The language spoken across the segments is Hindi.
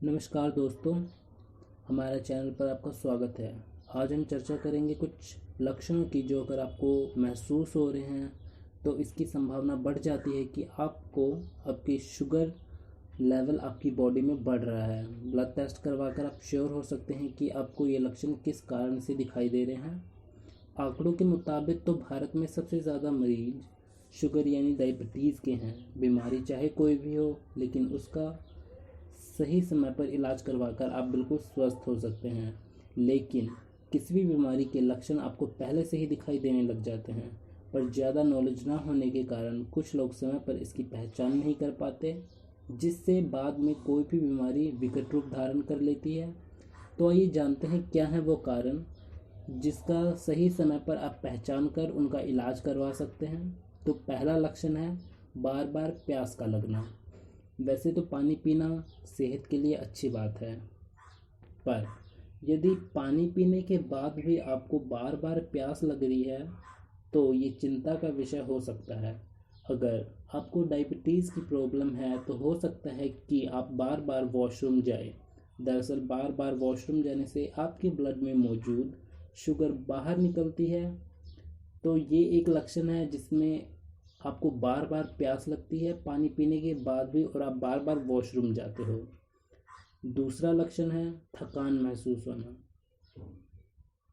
नमस्कार दोस्तों, हमारे चैनल पर आपका स्वागत है। आज हम चर्चा करेंगे कुछ लक्षणों की जो अगर आपको महसूस हो रहे हैं तो इसकी संभावना बढ़ जाती है कि आपकी शुगर लेवल आपकी बॉडी में बढ़ रहा है। ब्लड टेस्ट करवाकर आप श्योर हो सकते हैं कि आपको ये लक्षण किस कारण से दिखाई दे रहे हैं। आंकड़ों के मुताबिक तो भारत में सबसे ज़्यादा मरीज शुगर यानी डायबिटीज़ के हैं। बीमारी चाहे कोई भी हो, लेकिन उसका सही समय पर इलाज करवाकर आप बिल्कुल स्वस्थ हो सकते हैं। लेकिन किसी भी बीमारी के लक्षण आपको पहले से ही दिखाई देने लग जाते हैं, पर ज़्यादा नॉलेज ना होने के कारण कुछ लोग समय पर इसकी पहचान नहीं कर पाते, जिससे बाद में कोई भी बीमारी विकट रूप धारण कर लेती है। तो आइए जानते हैं क्या है वो कारण जिसका सही समय पर आप पहचान कर उनका इलाज करवा सकते हैं। तो पहला लक्षण है बार बार प्यास का लगना। वैसे तो पानी पीना सेहत के लिए अच्छी बात है, पर यदि पानी पीने के बाद भी आपको बार बार प्यास लग रही है तो ये चिंता का विषय हो सकता है। अगर आपको डायबिटीज़ की प्रॉब्लम है तो हो सकता है कि आप बार बार वॉशरूम जाए। दरअसल बार बार वॉशरूम जाने से आपके ब्लड में मौजूद शुगर बाहर निकलती है, तो ये एक लक्षण है जिसमें आपको बार बार प्यास लगती है पानी पीने के बाद भी और आप बार बार वॉशरूम जाते हो। दूसरा लक्षण है थकान महसूस होना।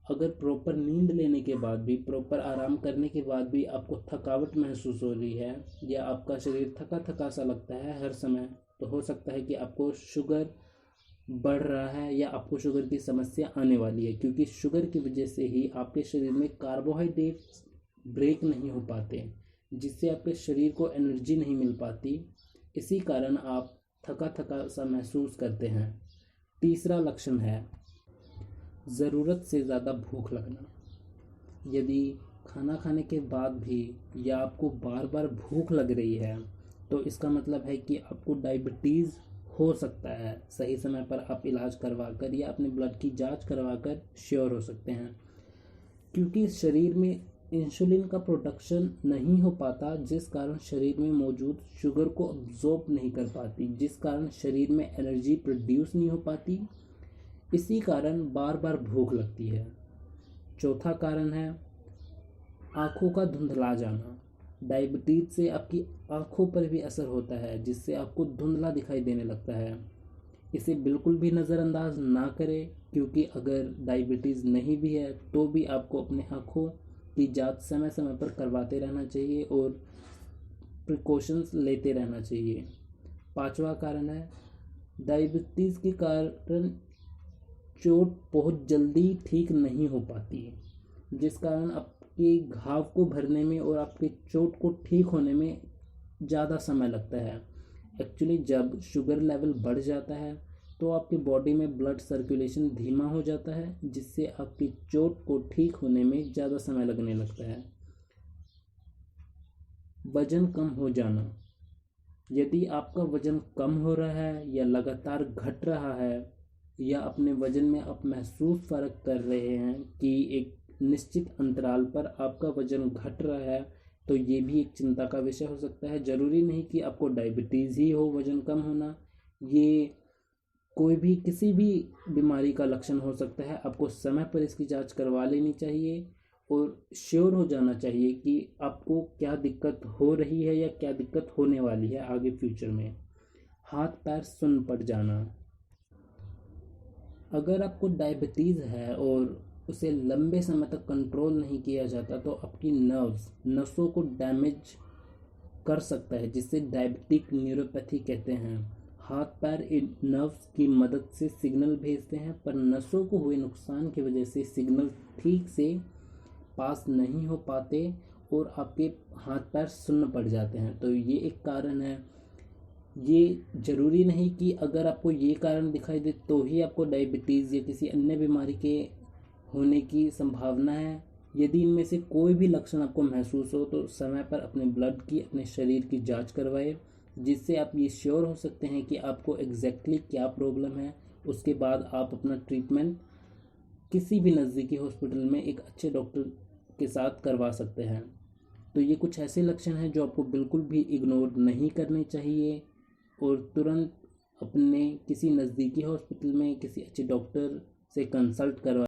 अगर प्रॉपर नींद लेने के बाद भी, प्रॉपर आराम करने के बाद भी आपको थकावट महसूस हो रही है या आपका शरीर थका थका सा लगता है हर समय, तो हो सकता है कि आपको शुगर बढ़ रहा है या आपको शुगर की समस्या आने वाली है, क्योंकि शुगर की वजह से ही आपके शरीर में कार्बोहाइड्रेट्स ब्रेक नहीं हो पाते, जिससे आपके शरीर को एनर्जी नहीं मिल पाती। इसी कारण आप थका थका सा महसूस करते हैं। तीसरा लक्षण है ज़रूरत से ज़्यादा भूख लगना। यदि खाना खाने के बाद भी या आपको बार बार भूख लग रही है तो इसका मतलब है कि आपको डायबिटीज़ हो सकता है। सही समय पर आप इलाज करवाकर या अपने ब्लड की जांच करवाकर श्योर हो सकते हैं, क्योंकि शरीर में इंसुलिन का प्रोडक्शन नहीं हो पाता, जिस कारण शरीर में मौजूद शुगर को अब्जॉर्ब नहीं कर पाती, जिस कारण शरीर में एनर्जी प्रोड्यूस नहीं हो पाती। इसी कारण बार बार भूख लगती है। चौथा कारण है आँखों का धुंधला जाना। डायबिटीज से आपकी आँखों पर भी असर होता है, जिससे आपको धुंधला दिखाई देने लगता है। इसे बिल्कुल भी नज़रअंदाज ना करें, क्योंकि अगर डायबिटीज़ नहीं भी है तो भी आपको अपने आँखों की जांच समय समय पर करवाते रहना चाहिए और प्रिकॉशंस लेते रहना चाहिए। पांचवा कारण है डायबिटीज़ के कारण चोट बहुत जल्दी ठीक नहीं हो पाती है, जिस कारण आपके घाव को भरने में और आपके चोट को ठीक होने में ज़्यादा समय लगता है। एक्चुअली जब शुगर लेवल बढ़ जाता है तो आपकी बॉडी में ब्लड सर्कुलेशन धीमा हो जाता है, जिससे आपकी चोट को ठीक होने में ज़्यादा समय लगने लगता है। वजन कम हो जाना। यदि आपका वजन कम हो रहा है या लगातार घट रहा है या अपने वजन में आप महसूस फ़र्क कर रहे हैं कि एक निश्चित अंतराल पर आपका वजन घट रहा है, तो ये भी एक चिंता का विषय हो सकता है। ज़रूरी नहीं कि आपको डायबिटीज़ ही हो वजन कम होना, ये कोई भी किसी भी बीमारी का लक्षण हो सकता है। आपको समय पर इसकी जांच करवा लेनी चाहिए और श्योर हो जाना चाहिए कि आपको क्या दिक्कत हो रही है या क्या दिक्कत होने वाली है आगे फ्यूचर में। हाथ पैर सुन्न पड़ जाना। अगर आपको डायबिटीज़ है और उसे लंबे समय तक कंट्रोल नहीं किया जाता तो आपकी नसों को डैमेज कर सकता है, जिससे डायबिटिक न्यूरोपैथी कहते हैं। हाथ पैर इन नर्व्स की मदद से सिग्नल भेजते हैं, पर नसों को हुए नुकसान की वजह से सिग्नल ठीक से पास नहीं हो पाते और आपके हाथ पैर सुन्न पड़ जाते हैं। तो ये एक कारण है। ये ज़रूरी नहीं कि अगर आपको ये कारण दिखाई दे तो ही आपको डायबिटीज़ या किसी अन्य बीमारी के होने की संभावना है। यदि इनमें से कोई भी लक्षण आपको महसूस हो तो समय पर अपने ब्लड की, अपने शरीर की जांच करवाएं, जिससे आप ये श्योर हो सकते हैं कि आपको एग्जैक्टली क्या प्रॉब्लम है। उसके बाद आप अपना ट्रीटमेंट किसी भी नज़दीकी हॉस्पिटल में एक अच्छे डॉक्टर के साथ करवा सकते हैं। तो ये कुछ ऐसे लक्षण हैं जो आपको बिल्कुल भी इग्नोर नहीं करने चाहिए और तुरंत अपने किसी नज़दीकी हॉस्पिटल में किसी अच्छे डॉक्टर से कंसल्ट करवा।